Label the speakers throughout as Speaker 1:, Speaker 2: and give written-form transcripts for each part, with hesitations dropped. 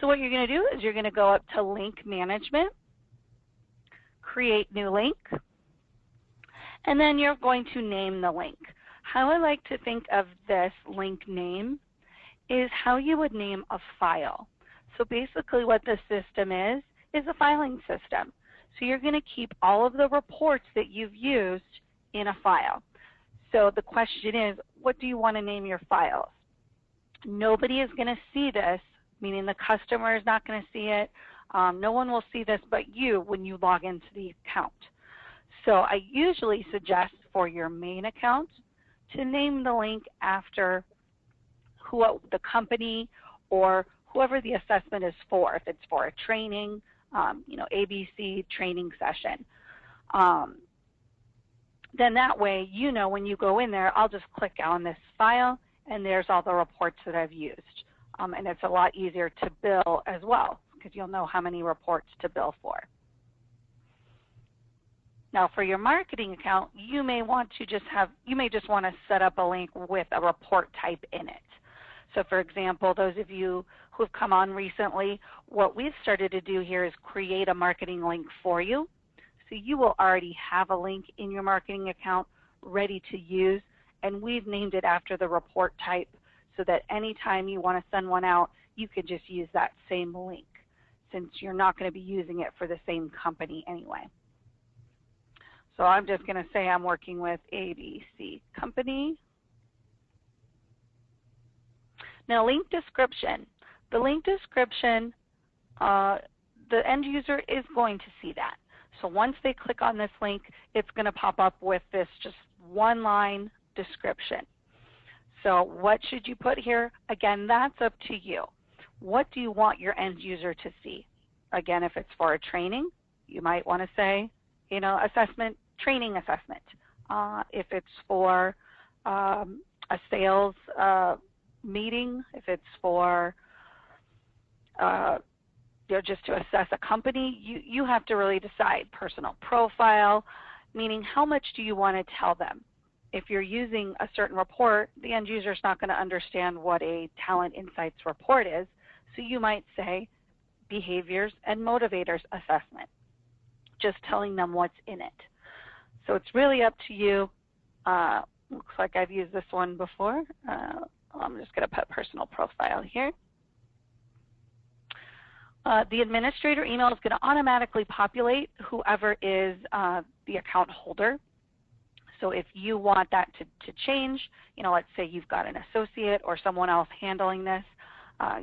Speaker 1: So what you're going to do is you're going to go up to Link Management, Create New Link, and then you're going to name the link. How I like to think of this link name is how you would name a file. So basically what the system is a filing system. So you're going to keep all of the reports that you've used in a file. So the question is, what do you want to name your files? Nobody is going to see this, meaning the customer is not going to see it. No one will see this but you when you log into the account. So I usually suggest for your main account to name the link after the company or whoever the assessment is for. If it's for a training, ABC training session. Then that way, when you go in there, I'll just click on this file and there's all the reports that I've used. And it's a lot easier to bill as well because you'll know how many reports to bill for. Now for your marketing account, you may just want to set up a link with a report type in it. So for example, those of you who have come on recently, what we've started to do here is create a marketing link for you. So you will already have a link in your marketing account ready to use, and we've named it after the report type so that anytime you want to send one out, you can just use that same link since you're not going to be using it for the same company anyway. So I'm just going to say I'm working with ABC Company. Now, link description. The link description, the end user is going to see that. So once they click on this link, it's going to pop up with this just one-line description. So what should you put here? Again, that's up to you. What do you want your end user to see? Again, if it's for a training, you might want to say, assessment, training assessment. If it's for a sales meeting, if it's for just to assess a company, you have to really decide. Personal profile, meaning how much do you want to tell them? If you're using a certain report, the end user is not going to understand what a Talent Insights report is, so you might say behaviors and motivators assessment, just telling them what's in it. So it's really up to you. Looks like I've used this one before. I'm just going to put personal profile here. The administrator email is going to automatically populate whoever is the account holder. So if you want that to change, let's say you've got an associate or someone else handling this,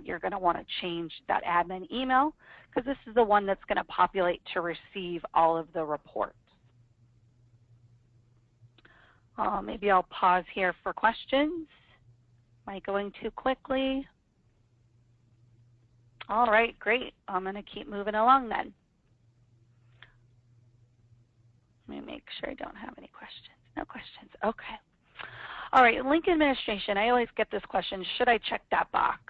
Speaker 1: you're going to want to change that admin email because this is the one that's going to populate to receive all of the reports. Maybe I'll pause here for questions. Am I going too quickly? All right, great. I'm going to keep moving along then. Let me make sure I don't have any questions. No questions. Okay. All right, link administration. I always get this question, should I check that box?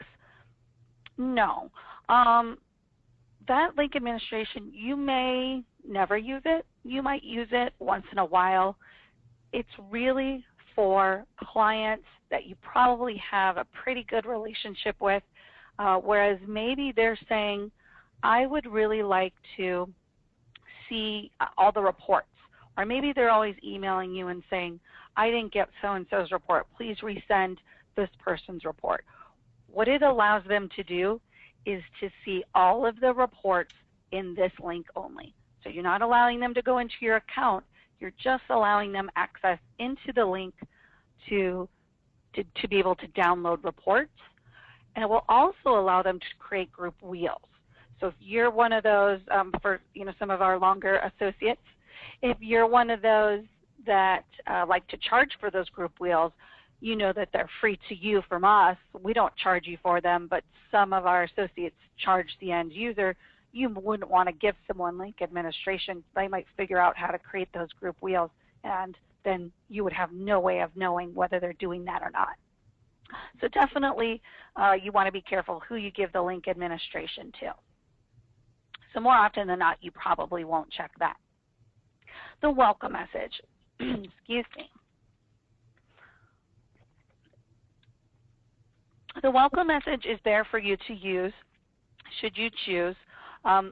Speaker 1: No. That link administration, you may never use it. You might use it once in a while. It's really for clients that you probably have a pretty good relationship with, whereas maybe they're saying, I would really like to see all the reports. Or maybe they're always emailing you and saying, I didn't get so-and-so's report. Please resend this person's report. What it allows them to do is to see all of the reports in this link only. So you're not allowing them to go into your account. You're just allowing them access into the link to be able to download reports. And it will also allow them to create group wheels. So if you're one of those, for some of our longer associates, if you're one of those that like to charge for those group wheels, you know that they're free to you from us. We don't charge you for them, but some of our associates charge the end user. You wouldn't want to give someone link administration. They might figure out how to create those group wheels, and then you would have no way of knowing whether they're doing that or not. So definitely you want to be careful who you give the link administration to. So more often than not, you probably won't check that. The welcome message, excuse me. The welcome message is there for you to use should you choose.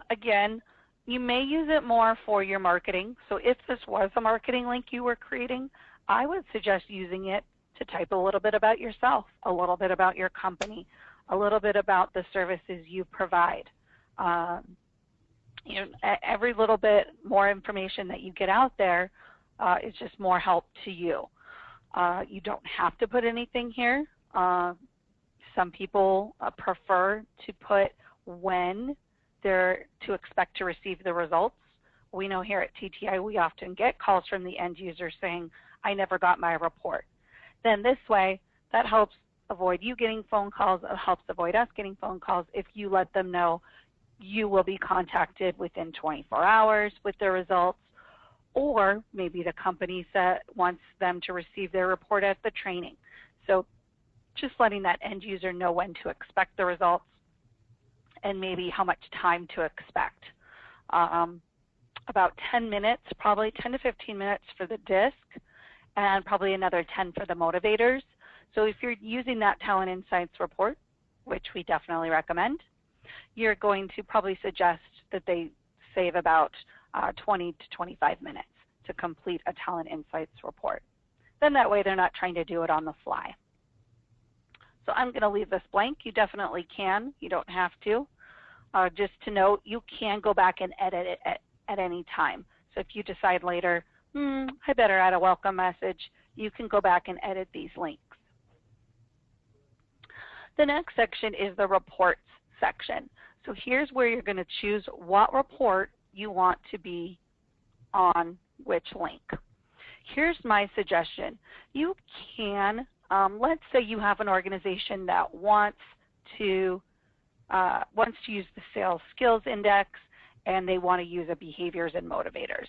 Speaker 1: Again, you may use it more for your marketing. So if this was a marketing link you were creating, I would suggest using it to type a little bit about yourself, a little bit about your company, a little bit about the services you provide. Every little bit more information that you get out there is just more help to you. You don't have to put anything here. Some people prefer to put when they're to expect to receive the results. We know here at TTI we often get calls from the end user saying, I never got my report. Then this way, that helps avoid you getting phone calls. It helps avoid us getting phone calls if you let them know you will be contacted within 24 hours with the results, or maybe the company wants them to receive their report at the training. So just letting that end user know when to expect the results and maybe how much time to expect. About 10 minutes, probably 10 to 15 minutes for the DISC, and probably another 10 for the motivators. So if you're using that Talent Insights report, which we definitely recommend, you're going to probably suggest that they save about 20 to 25 minutes to complete a Talent Insights report. Then that way they're not trying to do it on the fly. So I'm going to leave this blank. You definitely can. You don't have to. Just to note, you can go back and edit it at any time. So if you decide later, I better add a welcome message, you can go back and edit these links. The next section is the reports section. So here's where you're going to choose what report you want to be on which link. Here's my suggestion. You can, let's say you have an organization that wants to use the Sales Skills Index and they want to use a behaviors and motivators.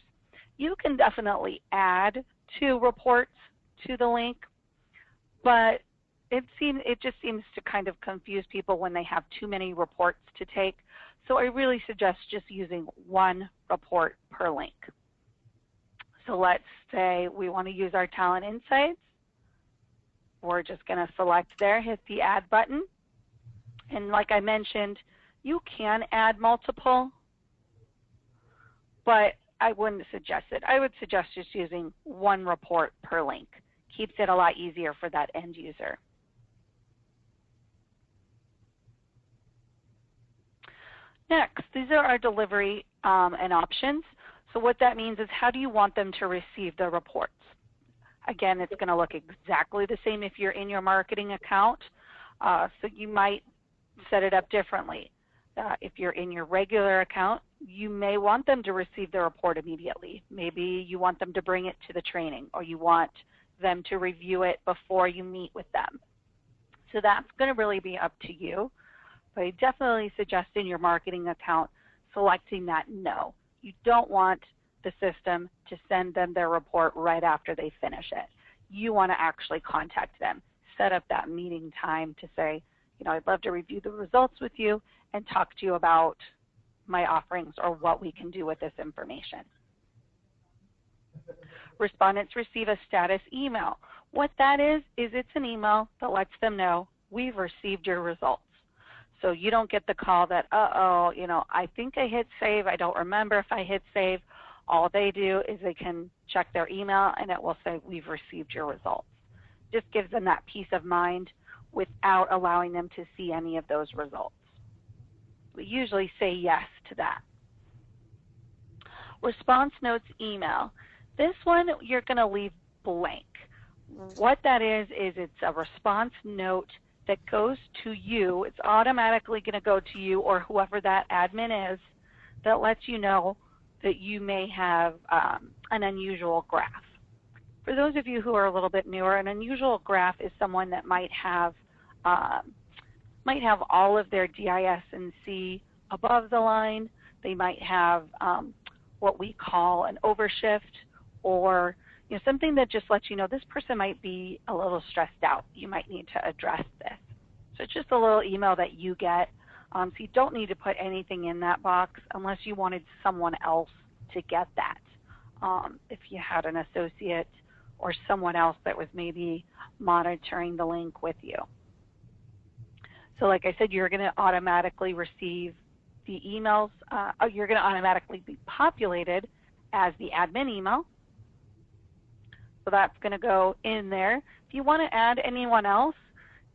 Speaker 1: You can definitely add 2 reports to the link, but it just seems to kind of confuse people when they have too many reports to take. So I really suggest just using 1 report per link. So let's say we want to use our Talent Insights. We're just going to select there, hit the add button. And like I mentioned, you can add multiple, but I wouldn't suggest it. I would suggest just using 1 report per link. Keeps it a lot easier for that end user. Next, these are our delivery and options. So what that means is how do you want them to receive the reports? Again, it's going to look exactly the same if you're in your marketing account. So you might set it up differently. If you're in your regular account, you may want them to receive the report immediately. Maybe you want them to bring it to the training, or you want them to review it before you meet with them. So that's going to really be up to you. But I definitely suggest in your marketing account selecting that no. You don't want the system to send them their report right after they finish it. You want to actually contact them, set up that meeting time to say, I'd love to review the results with you and talk to you about my offerings or what we can do with this information. Respondents receive a status email. What that is it's an email that lets them know we've received your results. So you don't get the call that, I think I hit save. I don't remember if I hit save. All they do is they can check their email and it will say we've received your results. Just gives them that peace of mind without allowing them to see any of those results. We usually say yes to that. Response notes email. This one you're going to leave blank. What that is it's a response note that goes to you. It's automatically going to go to you or whoever that admin is that lets you know that you may have an unusual graph. For those of you who are a little bit newer, an unusual graph is someone that might have all of their DIS and C above the line. They might have what we call an overshift, or something that just lets you know this person might be a little stressed out. You might need to address this. So it's just a little email that you get. So you don't need to put anything in that box unless you wanted someone else to get that. If you had an associate or someone else that was maybe monitoring the link with you. So like I said, you're going to automatically receive the emails. You're going to automatically be populated as the admin email. So that's going to go in there. If you want to add anyone else,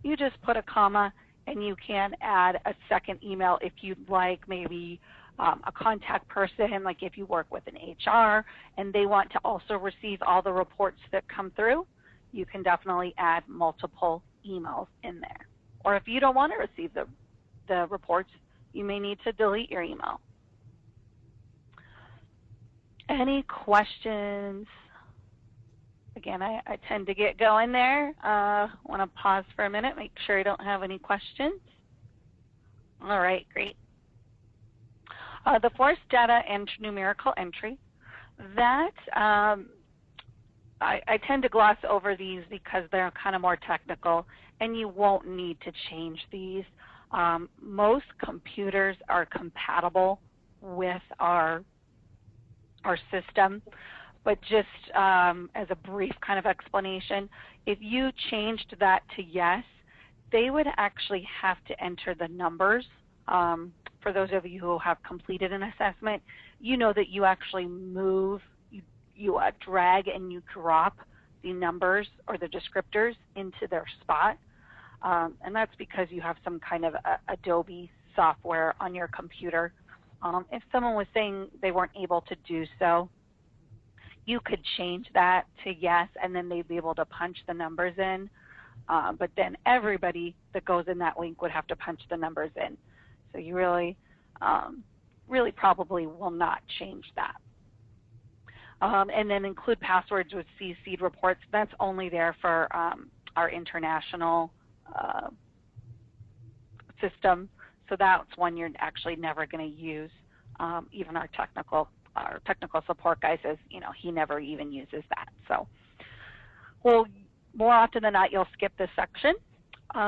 Speaker 1: you just put a comma and you can add a second email if you'd like, maybe a contact person, like if you work with an HR and they want to also receive all the reports that come through, you can definitely add multiple emails in there. Or if you don't want to receive the reports, you may need to delete your email. Any questions? Again, I tend to get going there. Want to pause for a minute, make sure I don't have any questions. All right, great. The forced data and numerical entry, that I tend to gloss over these because they're kind of more technical and you won't need to change these. Most computers are compatible with our system, but just as a brief kind of explanation, if you changed that to yes, they would actually have to enter the numbers. For those of you who have completed an assessment, you know that you actually move, you drag and you drop the numbers or the descriptors into their spot. And that's because you have some kind of Adobe software on your computer. If someone was saying they weren't able to do so, you could change that to yes, and then they'd be able to punch the numbers in. But then everybody that goes in that link would have to punch the numbers in. So you really probably will not change that. And then include passwords with CC'd reports. That's only there for our international system. So that's one you're actually never going to use. Even our technical support guy says, you know, he never even uses that. So, well, more often than not, you'll skip this section.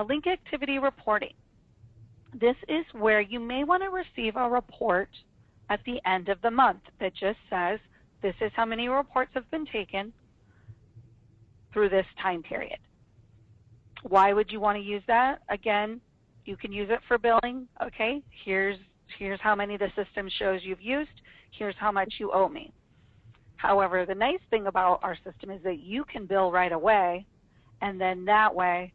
Speaker 1: Link activity reporting. This is where you may want to receive a report at the end of the month that just says, this is how many reports have been taken through this time period. Why would you want to use that? Again, you can use it for billing. Okay, here's how many the system shows you've used. Here's how much you owe me. However, the nice thing about our system is that you can bill right away, and then that way,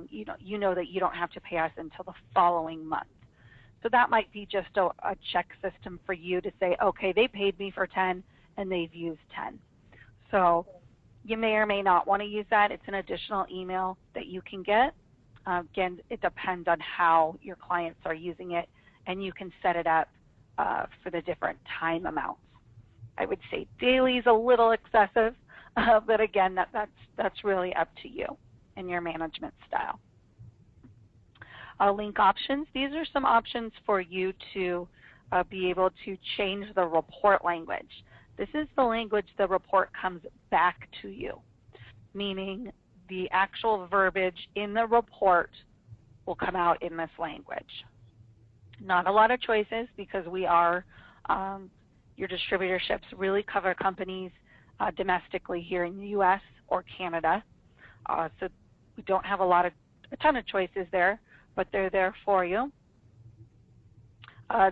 Speaker 1: you know that you don't have to pay us until the following month. So that might be just a check system for you to say, okay, they paid me for 10 and they've used 10. So you may or may not want to use that. It's an additional email that you can get. Again, it depends on how your clients are using it, and you can set it up for the different time amounts. I would say daily is a little excessive, but again, that's really up to you and your management style. Link options. These are some options for you to be able to change the report language. This is the language the report comes back to you, meaning the actual verbiage in the report will come out in this language. Not a lot of choices because we are, your distributorships really cover companies domestically here in the U.S. or Canada. So we don't have a ton of choices there, but they're there for you.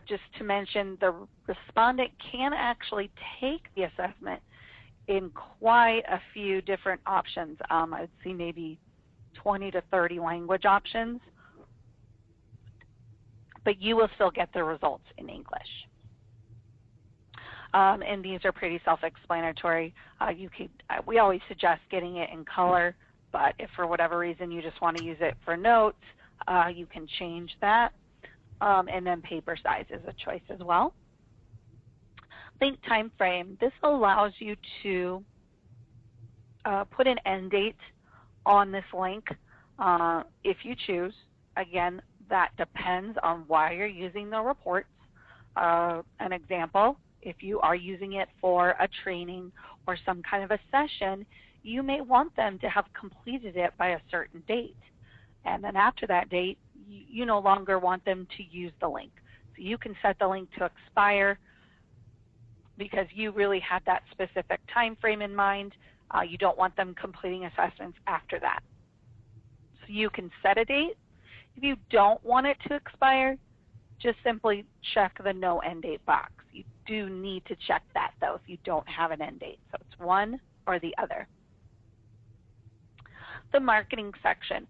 Speaker 1: Just to mention, the respondent can actually take the assessment in quite a few different options. I'd see maybe 20 to 30 language options, but you will still get the results in English. And these are pretty self-explanatory. We always suggest getting it in color, but if for whatever reason you just want to use it for notes, you can change that. And then paper size is a choice as well. Link time frame. This allows you to put an end date on this link if you choose. Again, that depends on why you're using the reports. An example, if you are using it for a training or some kind of a session, you may want them to have completed it by a certain date. And then after that date, you no longer want them to use the link. So you can set the link to expire because you really had that specific time frame in mind. You don't want them completing assessments after that. So you can set a date. If you don't want it to expire, just simply check the no end date box. You do need to check that though if you don't have an end date. So it's one or the other. The marketing section.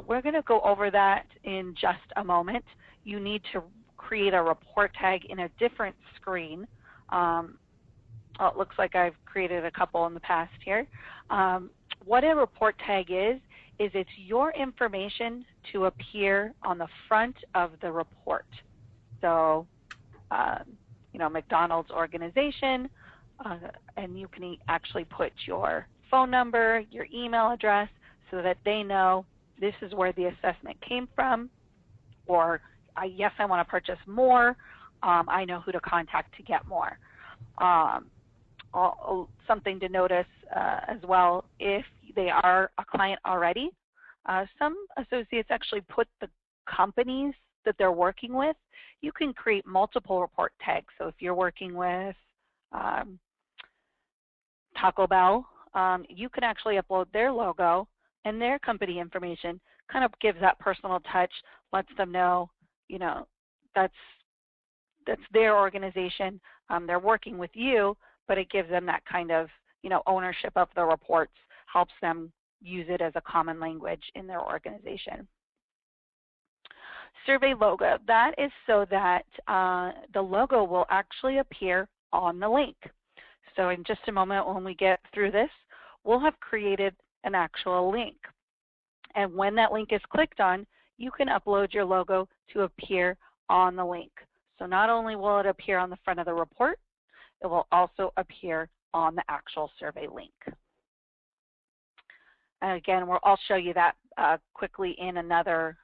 Speaker 1: We're going to go over that in just a moment. You need to create a report tag in a different screen. It looks like I've created a couple in the past here. What a report tag is it's your information to appear on the front of the report. So, you know, McDonald's organization, and you can actually put your phone number, your email address, so that they know this is where the assessment came from, or yes, I want to purchase more. I know who to contact to get more. Something to notice as well, if they are a client already, some associates actually put the companies that they're working with. You can create multiple report tags. So if you're working with Taco Bell, you can actually upload their logo and their company information. Kind of gives that personal touch, lets them know, you know, that's their organization. They're working with you, but it gives them that kind of, you know, ownership of the reports, helps them use it as a common language in their organization. Survey logo. That is so that the logo will actually appear on the link. So in just a moment, when we get through this, we'll have created an actual link. And when that link is clicked on, you can upload your logo to appear on the link. So not only will it appear on the front of the report, it will also appear on the actual survey link. And again, I'll show you that quickly in another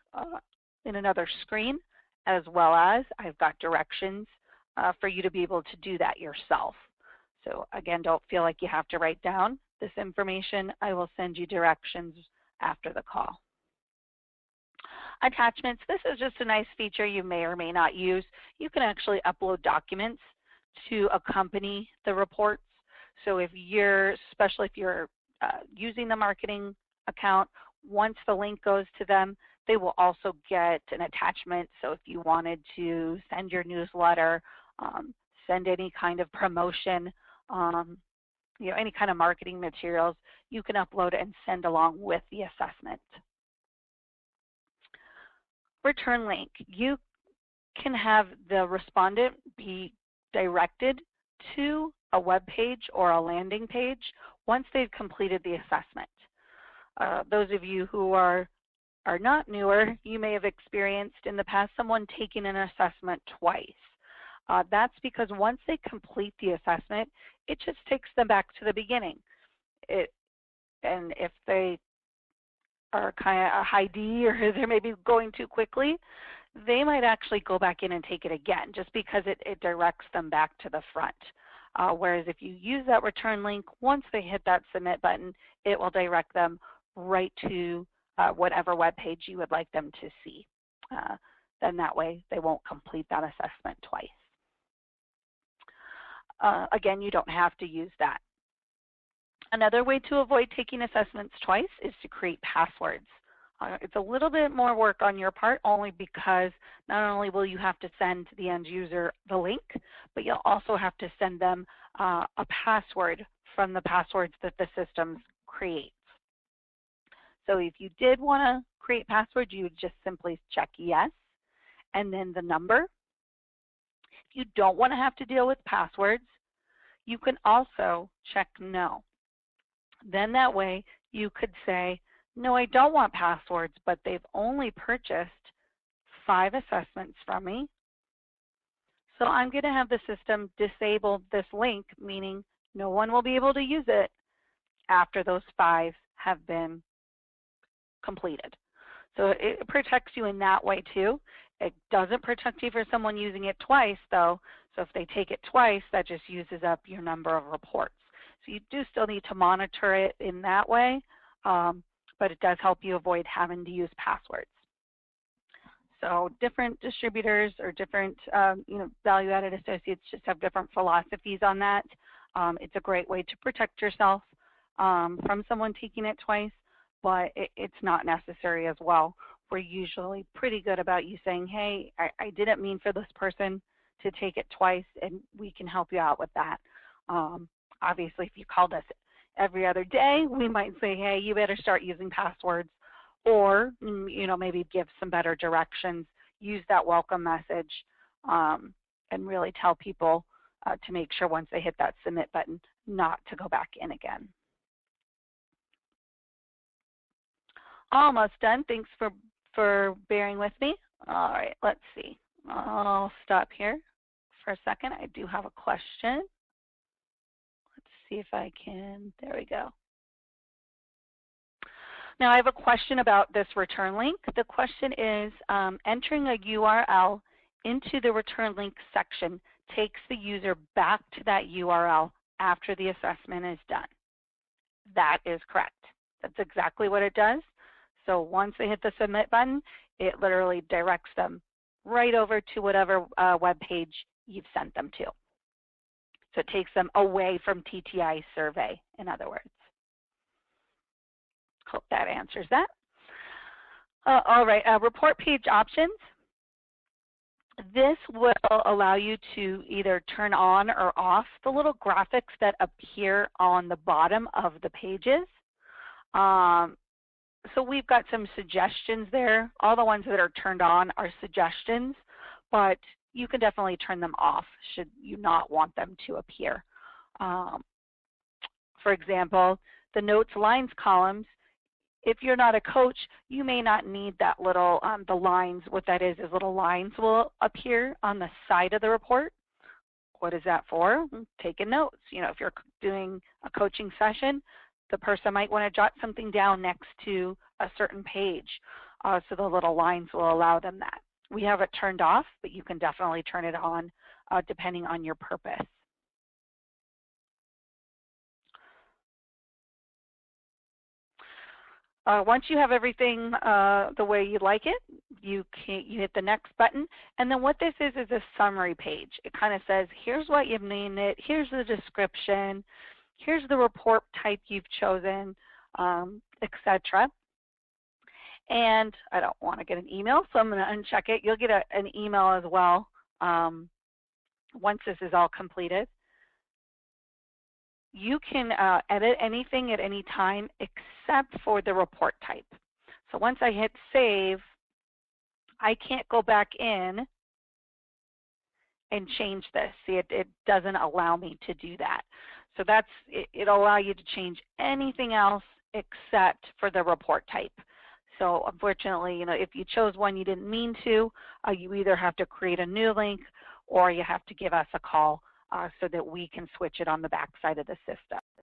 Speaker 1: screen, as well as I've got directions for you to be able to do that yourself. So again, don't feel like you have to write down this information. I will send you directions after the call. Attachments. This is just a nice feature you may or may not use. You can actually upload documents to accompany the reports. So if you're, especially if you're using the marketing account, once the link goes to them, they will also get an attachment. So if you wanted to send your newsletter, send any kind of promotion, you know, any kind of marketing materials, you can upload and send along with the assessment. Return link. You can have the respondent be directed to a web page or a landing page once they've completed the assessment. Those of you who are not newer, you may have experienced in the past someone taking an assessment twice. That's because once they complete the assessment, it just takes them back to the beginning. And if they are kind of a high D or they're maybe going too quickly, they might actually go back in and take it again just because it directs them back to the front. Whereas if you use that return link, once they hit that submit button, it will direct them right to whatever web page you would like them to see. Then that way they won't complete that assessment twice. Again, you don't have to use that. Another way to avoid taking assessments twice is to create passwords. It's a little bit more work on your part, only because not only will you have to send the end user the link, but you'll also have to send them a password from the passwords that the system creates. So if you did want to create passwords, you would just simply check yes, and then the number. If you don't want to have to deal with passwords, you can also check no. Then that way you could say, no, I don't want passwords, but they've only purchased 5 assessments from me. So I'm going to have the system disable this link, meaning no one will be able to use it after those 5 have been completed. So it protects you in that way too. It doesn't protect you for someone using it twice though. So if they take it twice, that just uses up your number of reports. So you do still need to monitor it in that way, but it does help you avoid having to use passwords. So different distributors or different value-added associates just have different philosophies on that. It's a great way to protect yourself from someone taking it twice, but it's not necessary as well we're usually pretty good about you saying, hey, I didn't mean for this person to take it twice, and we can help you out with that. Obviously, if you called us every other day, we might say, hey, you better start using passwords, or maybe give some better directions, use that welcome message, and really tell people to make sure once they hit that submit button not to go back in again. Almost done. Thanks for bearing with me. All right, let's see. I'll stop here for a second. I do have a question. Let's see if I can, there we go. Now I have a question about this return link. The question is, entering a URL into the return link section takes the user back to that URL after the assessment is done. That is correct. That's exactly what it does. So once they hit the submit button, it literally directs them right over to whatever web page you've sent them to. So it takes them away from TTI survey, in other words. Hope that answers that. All right, report page options. This will allow you to either turn on or off the little graphics that appear on the bottom of the pages. So we've got some suggestions there. All the ones that are turned on are suggestions, but you can definitely turn them off should you not want them to appear. For example, the notes lines columns, if you're not a coach, you may not need that little, the lines. What that is little lines will appear on the side of the report. What is that for? Taking notes. If you're doing a coaching session, the person might want to jot something down next to a certain page. So the little lines will allow them that. We have it turned off, but you can definitely turn it on depending on your purpose. Once you have everything the way you like it, you hit the next button. And then what this is a summary page. It kind of says, here's what you've named it, here's the description, here's the report type you've chosen, etc. And I don't want to get an email, so I'm going to uncheck it. You'll get an email as well once this is all completed. You can edit anything at any time except for the report type. So once I hit save, I can't go back in and change this. See, it doesn't allow me to do that. So it'll allow you to change anything else except for the report type. So unfortunately, if you chose one you didn't mean to, you either have to create a new link or you have to give us a call so that we can switch it on the back side of the system.